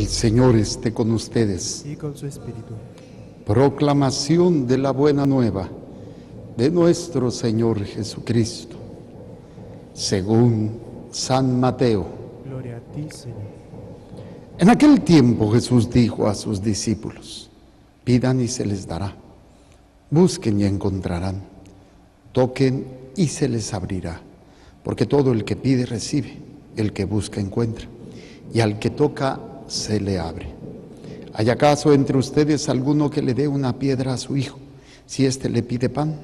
El Señor esté con ustedes. Y con su espíritu. Proclamación de la buena nueva de nuestro Señor Jesucristo, según San Mateo. Gloria a ti, Señor. En aquel tiempo Jesús dijo a sus discípulos: pidan y se les dará, busquen y encontrarán, toquen y se les abrirá, porque todo el que pide recibe, el que busca encuentra, y al que toca se le abre. ¿Hay acaso entre ustedes alguno que le dé una piedra a su hijo, si éste le pide pan?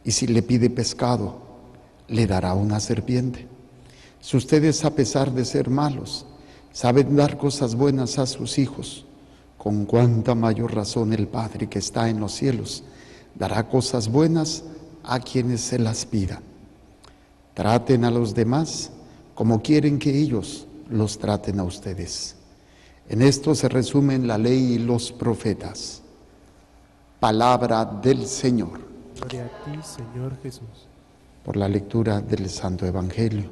Y si le pide pescado, ¿le dará una serpiente? Si ustedes, a pesar de ser malos, saben dar cosas buenas a sus hijos, con cuánta mayor razón el Padre que está en los cielos dará cosas buenas a quienes se las pidan. Traten a los demás como quieren que ellos los traten a ustedes. En esto se resumen la ley y los profetas. Palabra del Señor. Gloria a ti, Señor Jesús. Por la lectura del Santo Evangelio,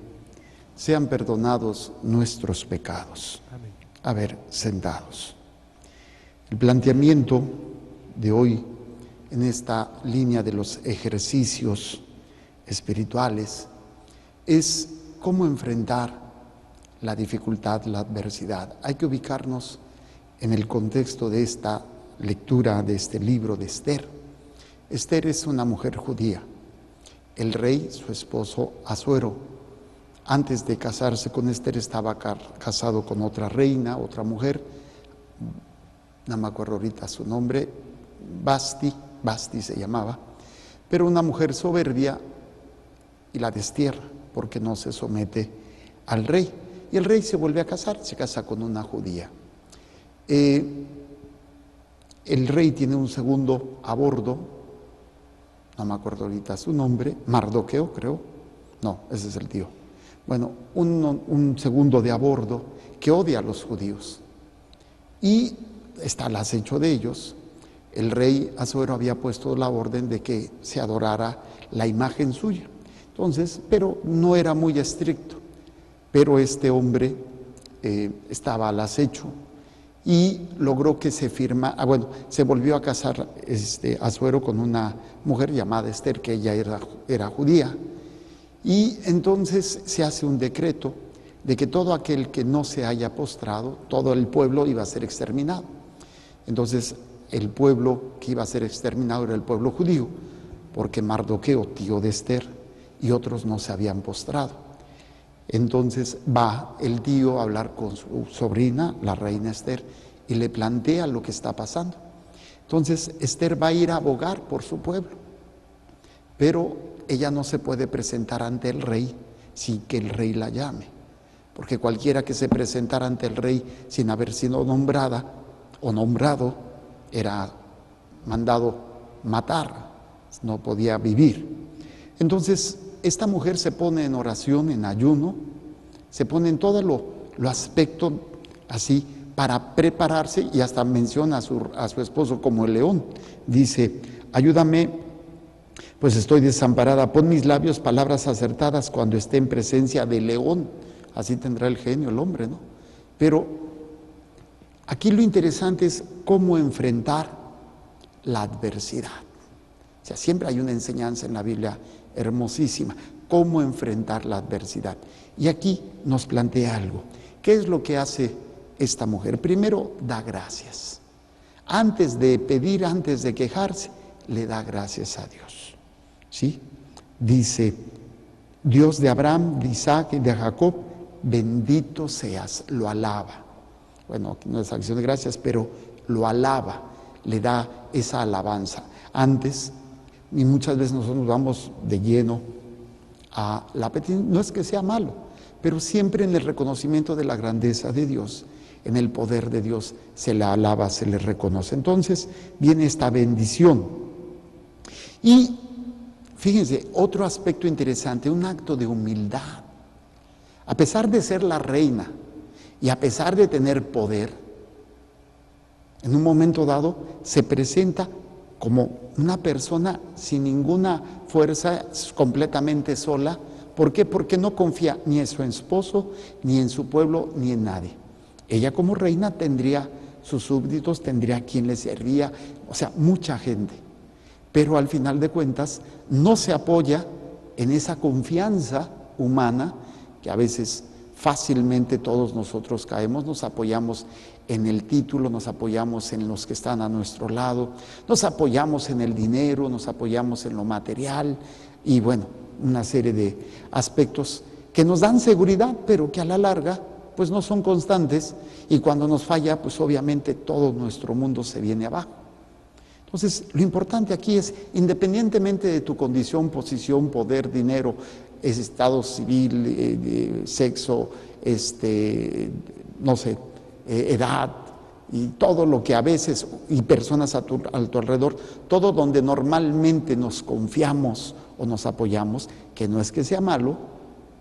sean perdonados nuestros pecados. Amén. A ver, sentados. El planteamiento de hoy en esta línea de los ejercicios espirituales es cómo enfrentar la dificultad, la adversidad. Hay que ubicarnos en el contexto de esta lectura, de este libro de Esther. Esther es una mujer judía. El rey, su esposo Asuero, antes de casarse con Esther, estaba casado con otra reina, otra mujer, no me acuerdo ahorita su nombre, Basti se llamaba, pero una mujer soberbia, y la destierra porque no se somete al rey. Y el rey se vuelve a casar, se casa con una judía. El rey tiene un segundo a bordo, no me acuerdo ahorita su nombre, Mardoqueo creo, no, ese es el tío. Bueno, un segundo de a bordo que odia a los judíos y está al acecho de ellos. El rey Asuero había puesto la orden de que se adorara la imagen suya. Entonces, pero no era muy estricto. Pero este hombre estaba al acecho y logró que se se volvió a casar Asuero con una mujer llamada Esther, que ella era judía. Y entonces se hace un decreto de que todo aquel que no se haya postrado, todo el pueblo iba a ser exterminado. Entonces el pueblo que iba a ser exterminado era el pueblo judío, porque Mardoqueo, tío de Esther, y otros no se habían postrado. Entonces va el tío a hablar con su sobrina, la reina Esther, y le plantea lo que está pasando. Entonces Esther va a ir a abogar por su pueblo, pero ella no se puede presentar ante el rey sin que el rey la llame, porque cualquiera que se presentara ante el rey sin haber sido nombrada o nombrado era mandado matar, no podía vivir. Entonces esta mujer se pone en oración, en ayuno, se pone en todo lo aspecto así para prepararse, y hasta menciona a su esposo como el león. Dice: ayúdame, pues estoy desamparada, pon mis labios palabras acertadas cuando esté en presencia del león. Así tendrá el genio el hombre, ¿no? Pero aquí lo interesante es cómo enfrentar la adversidad. O sea, siempre hay una enseñanza en la Biblia hermosísima, cómo enfrentar la adversidad. Y aquí nos plantea algo. ¿Qué es lo que hace esta mujer? Primero, da gracias. Antes de pedir, antes de quejarse, le da gracias a Dios. ¿Sí? Dice: Dios de Abraham, de Isaac y de Jacob, bendito seas, lo alaba. Bueno, aquí no es acción de gracias, pero lo alaba, le da esa alabanza. Antes, y muchas veces nosotros vamos de lleno a la petición, no es que sea malo, pero siempre en el reconocimiento de la grandeza de Dios, en el poder de Dios, se le alaba, se le reconoce. Entonces viene esta bendición. Y fíjense, otro aspecto interesante, un acto de humildad. A pesar de ser la reina y a pesar de tener poder, en un momento dado se presenta como una persona sin ninguna fuerza, completamente sola. ¿Por qué? Porque no confía ni en su esposo, ni en su pueblo, ni en nadie. Ella como reina tendría sus súbditos, tendría quien le servía, o sea, mucha gente. Pero al final de cuentas no se apoya en esa confianza humana que a veces fácilmente todos nosotros caemos. Nos apoyamos en el título, nos apoyamos en los que están a nuestro lado, nos apoyamos en el dinero, nos apoyamos en lo material y bueno, una serie de aspectos que nos dan seguridad, pero que a la larga pues no son constantes, y cuando nos falla pues obviamente todo nuestro mundo se viene abajo. Entonces lo importante aquí es, independientemente de tu condición, posición, poder, dinero, estado civil, sexo, no sé, edad y todo lo que a veces, y personas a tu alrededor, todo donde normalmente nos confiamos o nos apoyamos, que no es que sea malo,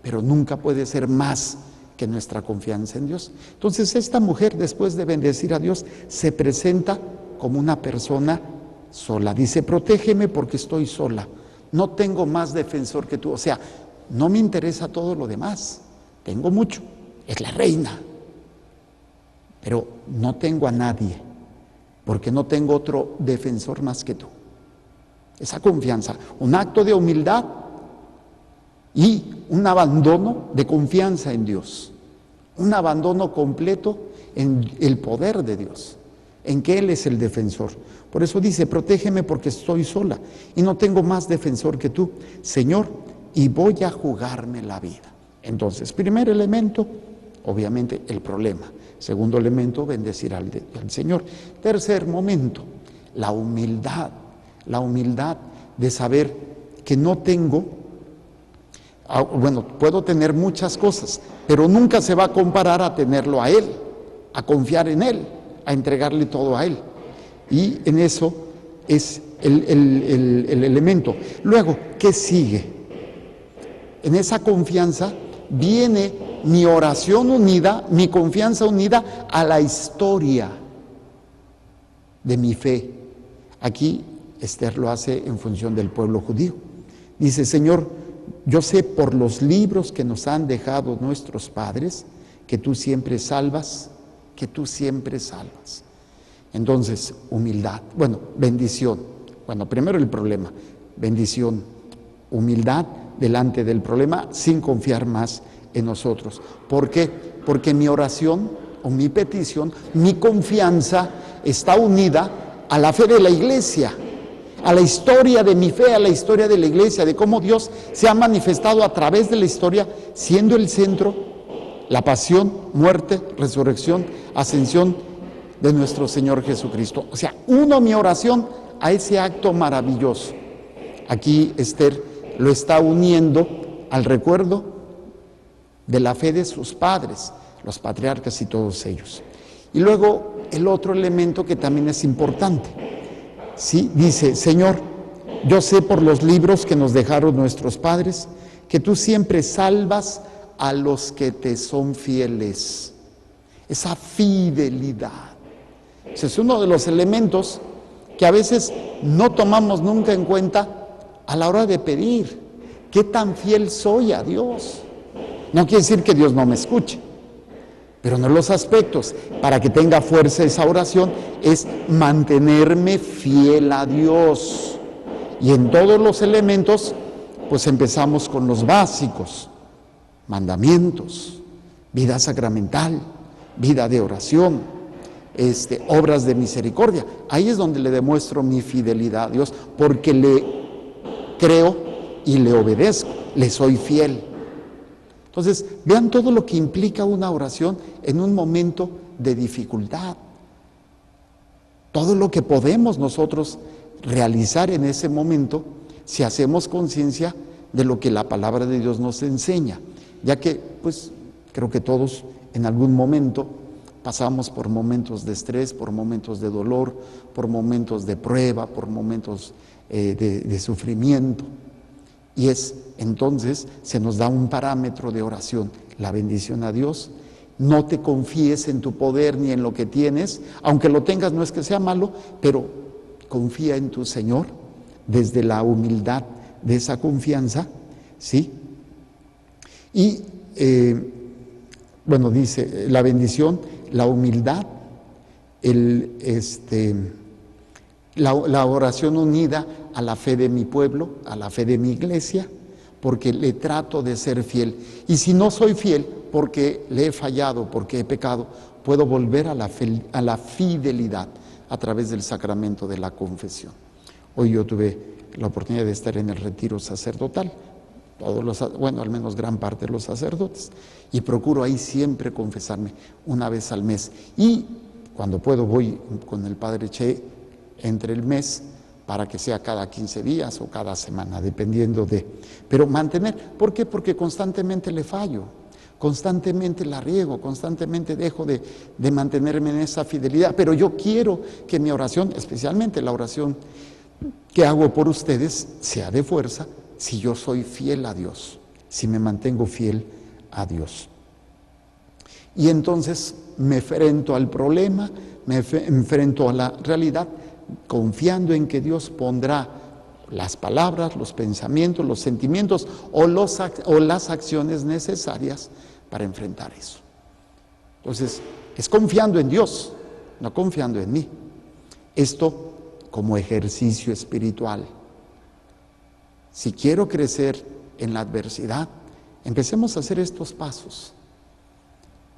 pero nunca puede ser más que nuestra confianza en Dios. Entonces esta mujer, después de bendecir a Dios, se presenta como una persona sola. Dice: protégeme porque estoy sola, no tengo más defensor que tú. O sea, no me interesa todo lo demás, tengo mucho, es la reina, pero no tengo a nadie, porque no tengo otro defensor más que tú. Esa confianza, un acto de humildad y un abandono de confianza en Dios, un abandono completo en el poder de Dios, en que Él es el defensor. Por eso dice: protégeme porque estoy sola y no tengo más defensor que tú, Señor, y voy a jugarme la vida. Entonces, primer elemento, obviamente el problema. Segundo elemento, bendecir al Señor. Tercer momento, la humildad de saber que no tengo, bueno, puedo tener muchas cosas, pero nunca se va a comparar a tenerlo a Él, a confiar en Él, a entregarle todo a Él. Y en eso es el elemento. Luego, ¿qué sigue? En esa confianza viene mi oración unida, mi confianza unida a la historia de mi fe. Aquí Esther lo hace en función del pueblo judío. Dice: Señor, yo sé por los libros que nos han dejado nuestros padres que tú siempre salvas, que tú siempre salvas. Entonces, humildad, bueno, bendición. Bueno, primero el problema, bendición, humildad delante del problema sin confiar más en nosotros. ¿Por qué? Porque mi oración o mi petición, mi confianza está unida a la fe de la iglesia, a la historia de mi fe, a la historia de la iglesia, de cómo Dios se ha manifestado a través de la historia, siendo el centro la pasión, muerte, resurrección, ascensión de nuestro Señor Jesucristo. O sea, uno mi oración a ese acto maravilloso. Aquí Esther lo está uniendo al recuerdo de la fe de sus padres, los patriarcas y todos ellos. Y luego el otro elemento que también es importante, ¿sí? Dice: Señor, yo sé por los libros que nos dejaron nuestros padres que tú siempre salvas a los que te son fieles. Esa fidelidad. Ese es uno de los elementos que a veces no tomamos nunca en cuenta a la hora de pedir. ¿Qué tan fiel soy a Dios? No quiere decir que Dios no me escuche, pero en los aspectos, para que tenga fuerza esa oración, es mantenerme fiel a Dios. Y en todos los elementos, pues empezamos con los básicos: mandamientos, vida sacramental, vida de oración, obras de misericordia. Ahí es donde le demuestro mi fidelidad a Dios, porque le creo y le obedezco, le soy fiel. Entonces, vean todo lo que implica una oración en un momento de dificultad. Todo lo que podemos nosotros realizar en ese momento si hacemos conciencia de lo que la palabra de Dios nos enseña, ya que, pues, creo que todos en algún momento pasamos por momentos de estrés, por momentos de dolor, por momentos de prueba, por momentos de sufrimiento. Y entonces se nos da un parámetro de oración, la bendición a Dios. No te confíes en tu poder ni en lo que tienes, aunque lo tengas, no es que sea malo, pero confía en tu Señor desde la humildad de esa confianza, ¿sí? Y bueno, dice la bendición, la humildad, la oración unida a la fe de mi pueblo, a la fe de mi iglesia, porque le trato de ser fiel. Y si no soy fiel, porque le he fallado, porque he pecado, puedo volver a la fidelidad a través del sacramento de la confesión. Hoy yo tuve la oportunidad de estar en el retiro sacerdotal, al menos gran parte de los sacerdotes, y procuro ahí siempre confesarme una vez al mes. Y cuando puedo voy con el Padre Che entre el mes, para que sea cada 15 días o cada semana, dependiendo de... Pero mantener, ¿por qué? Porque constantemente le fallo, constantemente la riego, constantemente dejo de mantenerme en esa fidelidad. Pero yo quiero que mi oración, especialmente la oración que hago por ustedes, sea de fuerza si yo soy fiel a Dios, si me mantengo fiel a Dios. Y entonces me enfrento al problema, me enfrento a la realidad, confiando en que Dios pondrá las palabras, los pensamientos, los sentimientos o las acciones necesarias para enfrentar eso. Entonces, es confiando en Dios, no confiando en mí. Esto como ejercicio espiritual. Si quiero crecer en la adversidad, empecemos a hacer estos pasos.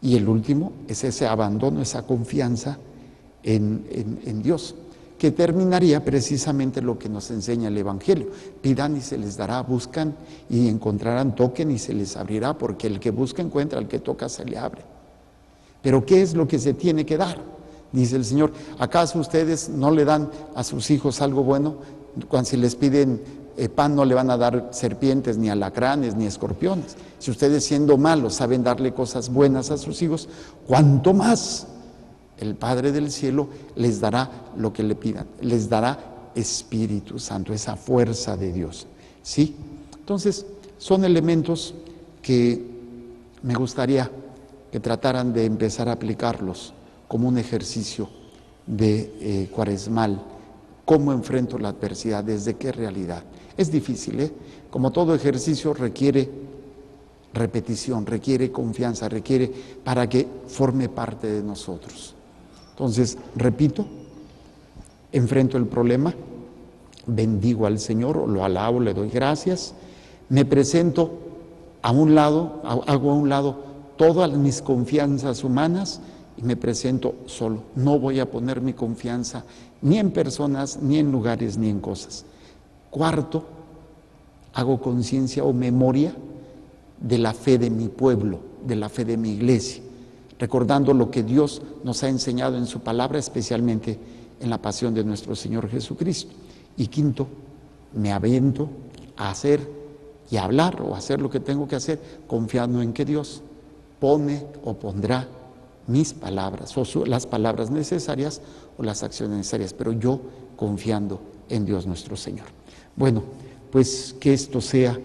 Y el último es ese abandono, esa confianza en Dios, que terminaría precisamente lo que nos enseña el Evangelio. Pidan y se les dará, buscan y encontrarán, toquen y se les abrirá, porque el que busca encuentra, el que toca se le abre. Pero ¿qué es lo que se tiene que dar? Dice el Señor, ¿acaso ustedes no le dan a sus hijos algo bueno? Cuando si les piden pan no le van a dar serpientes, ni alacranes, ni escorpiones. Si ustedes siendo malos saben darle cosas buenas a sus hijos, ¿cuánto más el Padre del cielo les dará lo que le pidan? Les dará Espíritu Santo, esa fuerza de Dios, ¿sí? Entonces, son elementos que me gustaría que trataran de empezar a aplicarlos como un ejercicio de cuaresmal. ¿Cómo enfrento la adversidad? ¿Desde qué realidad? Es difícil, como todo ejercicio requiere repetición, requiere confianza, requiere para que forme parte de nosotros. Entonces, repito, enfrento el problema, bendigo al Señor, lo alabo, le doy gracias, me presento a un lado, hago a un lado todas mis confianzas humanas y me presento solo. No voy a poner mi confianza ni en personas, ni en lugares, ni en cosas. Cuarto, hago conciencia o memoria de la fe de mi pueblo, de la fe de mi iglesia, recordando lo que Dios nos ha enseñado en su palabra, especialmente en la pasión de nuestro Señor Jesucristo. Y quinto, me avento a hacer y a hablar o hacer lo que tengo que hacer, confiando en que Dios pone o pondrá mis palabras, o las palabras necesarias o las acciones necesarias, pero yo confiando en Dios nuestro Señor. Bueno, pues que esto sea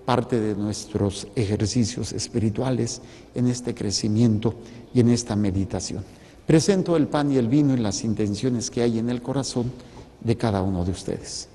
parte de nuestros ejercicios espirituales en este crecimiento y en esta meditación. Presento el pan y el vino y las intenciones que hay en el corazón de cada uno de ustedes.